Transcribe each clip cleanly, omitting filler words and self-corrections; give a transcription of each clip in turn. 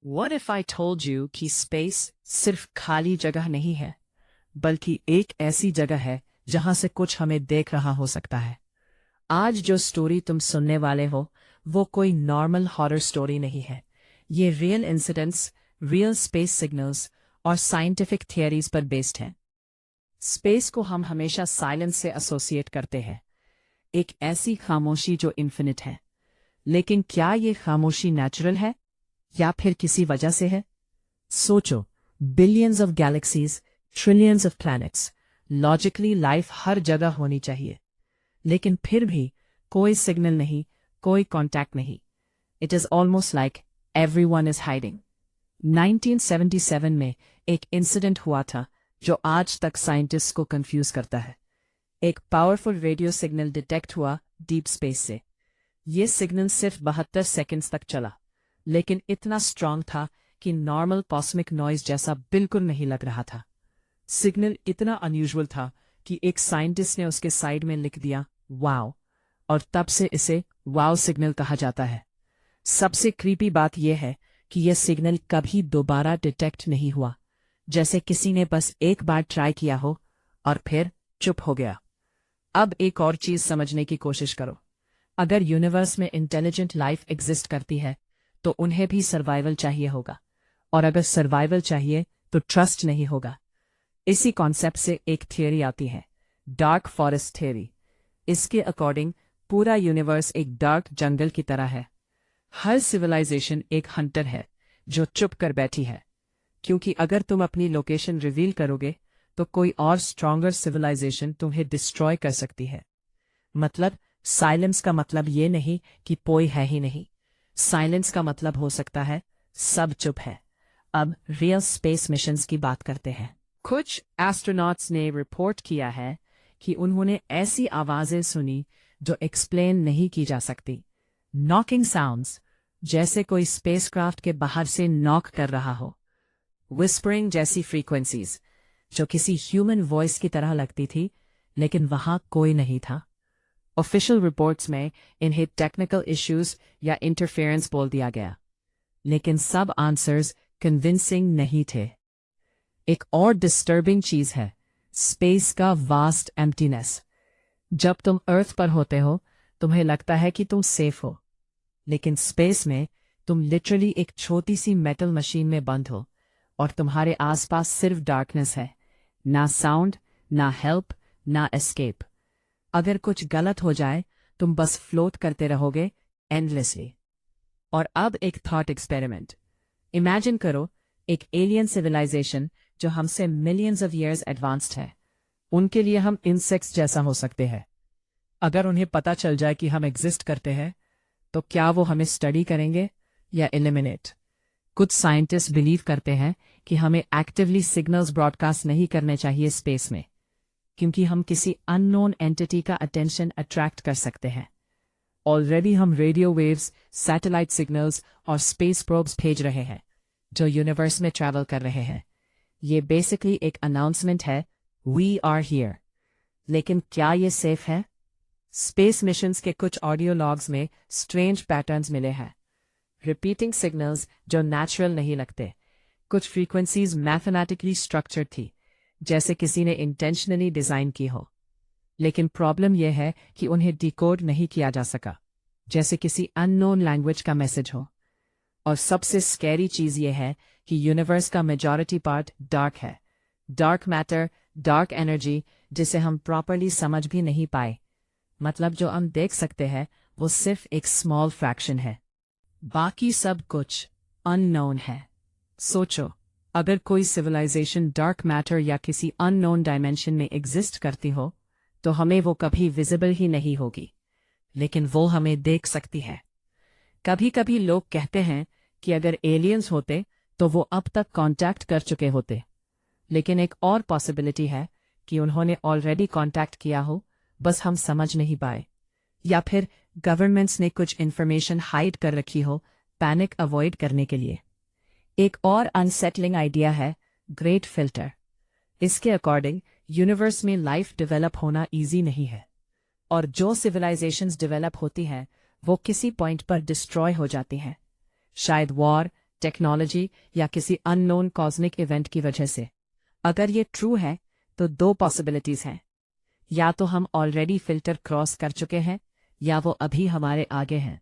What if I told you कि space सिर्फ खाली जगह नहीं है, बल्कि एक ऐसी जगह है जहां से कुछ हमें देख रहा हो सकता है। आज जो स्टोरी तुम सुनने वाले हो वो कोई नॉर्मल हॉरर स्टोरी नहीं है। ये real incidents, real space signals और साइंटिफिक थियरीज पर बेस्ड है। स्पेस को हम हमेशा साइलेंस से एसोसिएट करते हैं, एक ऐसी खामोशी जो इन्फिनिट है। लेकिन क्या ये खामोशी नेचुरल है या फिर किसी वजह से है? सोचो, billions of galaxies, trillions of planets, logically life हर जगह होनी चाहिए, लेकिन फिर भी कोई सिग्नल नहीं, कोई कांटेक्ट नहीं। It is almost like everyone is hiding. 1977 में एक इंसिडेंट हुआ था जो आज तक साइंटिस्ट को कंफ्यूज करता है। एक पावरफुल रेडियो सिग्नल डिटेक्ट हुआ डीप स्पेस से। ये सिग्नल सिर्फ 72 सेकंड्स तक चला, लेकिन इतना स्ट्रांग था कि नॉर्मल कॉस्मिक नॉइज जैसा बिल्कुल नहीं लग रहा था। सिग्नल इतना अनयूजुअल था कि एक साइंटिस्ट ने उसके साइड में लिख दिया वाओ, और तब से इसे वाओ सिग्नल कहा जाता है। सबसे क्रीपी बात यह है कि यह सिग्नल कभी दोबारा डिटेक्ट नहीं हुआ, जैसे किसी ने बस एक बार ट्राई किया हो और फिर चुप हो गया। अब एक और चीज समझने की कोशिश करो। अगर यूनिवर्स में इंटेलिजेंट लाइफ एग्जिस्ट करती है तो उन्हें भी सर्वाइवल चाहिए होगा, और अगर सर्वाइवल चाहिए तो ट्रस्ट नहीं होगा। इसी कॉन्सेप्ट से एक थियरी आती है, डार्क फॉरेस्ट थियरी। इसके अकॉर्डिंग पूरा यूनिवर्स एक डार्क जंगल की तरह है। हर सिविलाइजेशन एक हंटर है जो चुप कर बैठी है, क्योंकि अगर तुम अपनी लोकेशन रिवील करोगे तो कोई और स्ट्रॉन्गर सिविलाइजेशन तुम्हें डिस्ट्रॉय कर सकती है। मतलब साइलेंस का मतलब ये नहीं कि कोई है ही नहीं। साइलेंस का मतलब हो सकता है सब चुप है। अब रियल स्पेस मिशंस की बात करते हैं। कुछ एस्ट्रोनॉट्स ने रिपोर्ट किया है कि उन्होंने ऐसी आवाजें सुनी जो एक्सप्लेन नहीं की जा सकती। नॉकिंग साउंड्स, जैसे कोई स्पेसक्राफ्ट के बाहर से नॉक कर रहा हो। विस्परिंग जैसी फ्रीक्वेंसीज जो किसी ह्यूमन वॉइस की तरह लगती थी, लेकिन वहां कोई नहीं था। ऑफिशियल रिपोर्ट्स में इन्हें टेक्निकल इश्यूज या इंटरफेरेंस बोल दिया गया, लेकिन सब आंसर्स कन्विंसिंग नहीं थे। एक और डिस्टर्बिंग चीज है स्पेस का वास्ट एम्प्टीनेस। जब तुम अर्थ पर होते हो तुम्हें लगता है कि तुम सेफ हो, लेकिन स्पेस में तुम लिटरली एक छोटी सी मेटल मशीन में बंद हो और तुम्हारे आसपास सिर्फ डार्कनेस है। ना साउंड, ना हेल्प, ना एस्केप। अगर कुछ गलत हो जाए तुम बस फ्लोट करते रहोगे एंडलेसली। और अब एक थॉट एक्सपेरिमेंट। इमेजिन करो एक एलियन सिविलाइजेशन जो हमसे मिलियंस ऑफ ईयर्स एडवांस्ड है। उनके लिए हम इंसेक्ट्स जैसा हो सकते हैं। अगर उन्हें पता चल जाए कि हम एग्जिस्ट करते हैं तो क्या वो हमें स्टडी करेंगे या एलिमिनेट? कुछ साइंटिस्ट बिलीव करते हैं कि हमें एक्टिवली सिग्नल्स ब्रॉडकास्ट नहीं करने चाहिए स्पेस में, क्योंकि हम किसी अननोन एंटिटी का अटेंशन अट्रैक्ट कर सकते हैं। ऑलरेडी हम रेडियो वेव्स, सैटेलाइट सिग्नल्स और स्पेस प्रोब्स भेज रहे हैं जो यूनिवर्स में ट्रैवल कर रहे हैं। ये बेसिकली एक अनाउंसमेंट है, वी आर हियर। लेकिन क्या ये सेफ है? स्पेस मिशंस के कुछ ऑडियो लॉग्स में स्ट्रेंज पैटर्न्स मिले हैं। रिपीटिंग सिग्नल्स जो नेचुरल नहीं लगते। कुछ फ्रीक्वेंसीज मैथमेटिकली स्ट्रक्चर्ड थी, जैसे किसी ने इंटेंशनली डिजाइन की हो। लेकिन प्रॉब्लम यह है कि उन्हें डिकोड नहीं किया जा सका, जैसे किसी अननोन लैंग्वेज का मैसेज हो। और सबसे स्कैरी चीज यह है कि यूनिवर्स का मेजॉरिटी पार्ट डार्क है। डार्क मैटर, डार्क एनर्जी, जिसे हम प्रॉपरली समझ भी नहीं पाए। मतलब जो हम देख सकते हैं वो सिर्फ एक स्मॉल फ्रैक्शन है, बाकी सब कुछ अननोन है। सोचो, अगर कोई सिविलाइजेशन डार्क मैटर या किसी अननोन डायमेंशन में एग्जिस्ट करती हो तो हमें वो कभी विजिबल ही नहीं होगी, लेकिन वो हमें देख सकती है। कभी कभी लोग कहते हैं कि अगर एलियंस होते तो वो अब तक कांटेक्ट कर चुके होते, लेकिन एक और पॉसिबिलिटी है कि उन्होंने ऑलरेडी कांटेक्ट किया हो, बस हम समझ नहीं पाए। या फिर गवर्नमेंट्स ने कुछ इन्फॉर्मेशन हाइड कर रखी हो पैनिक अवॉइड करने के लिए। एक और अनसेटलिंग आइडिया है ग्रेट फिल्टर। इसके अकॉर्डिंग यूनिवर्स में लाइफ डेवलप होना इजी नहीं है, और जो सिविलाइजेशंस डेवलप होती हैं वो किसी पॉइंट पर डिस्ट्रॉय हो जाती हैं। शायद वॉर, टेक्नोलॉजी या किसी अननोन कॉस्मिक इवेंट की वजह से। अगर ये ट्रू है तो दो पॉसिबिलिटीज हैं, या तो हम ऑलरेडी फिल्टर क्रॉस कर चुके हैं या वो अभी हमारे आगे हैं,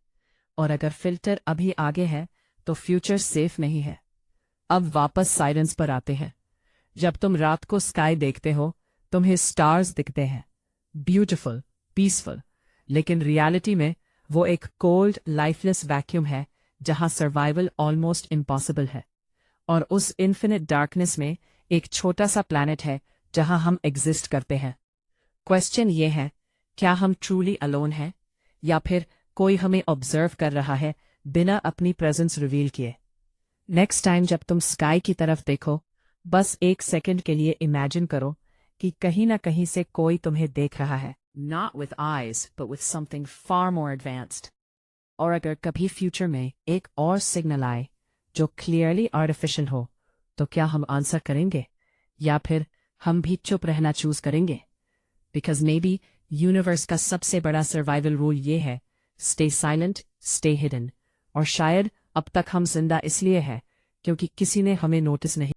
और अगर फिल्टर अभी आगे है तो फ्यूचर सेफ नहीं है। अब वापस साइलेंस पर आते हैं। जब तुम रात को स्काई देखते हो तुम्हें स्टार्स दिखते हैं, ब्यूटिफुल, पीसफुल, लेकिन रियलिटी में वो एक कोल्ड लाइफलेस वैक्यूम है जहां सर्वाइवल ऑलमोस्ट इम्पॉसिबल है। और उस इन्फिनिट डार्कनेस में एक छोटा सा प्लैनेट है जहां हम एग्जिस्ट करते हैं। क्वेश्चन ये है, क्या हम ट्रूली अलोन हैं या फिर कोई हमें ऑब्जर्व कर रहा है बिना अपनी प्रेजेंस रिवील किए? नेक्स्ट टाइम जब तुम स्काई की तरफ देखो, बस एक सेकंड के लिए इमेजिन करो कि कहीं ना कहीं से कोई तुम्हें देख रहा है, not with eyes but with something far more advanced. और अगर कभी फ्यूचर में एक और सिग्नल आए जो क्लियरली आर्टिफिशियल हो, तो क्या हम आंसर करेंगे या फिर हम भी चुप रहना चूज करेंगे? बिकॉज मे बी यूनिवर्स का सबसे बड़ा सर्वाइवल रूल ये है, स्टे साइलेंट, स्टे हिडन। और शायद अब तक हम जिंदा इसलिए हैं क्योंकि किसी ने हमें नोटिस नहीं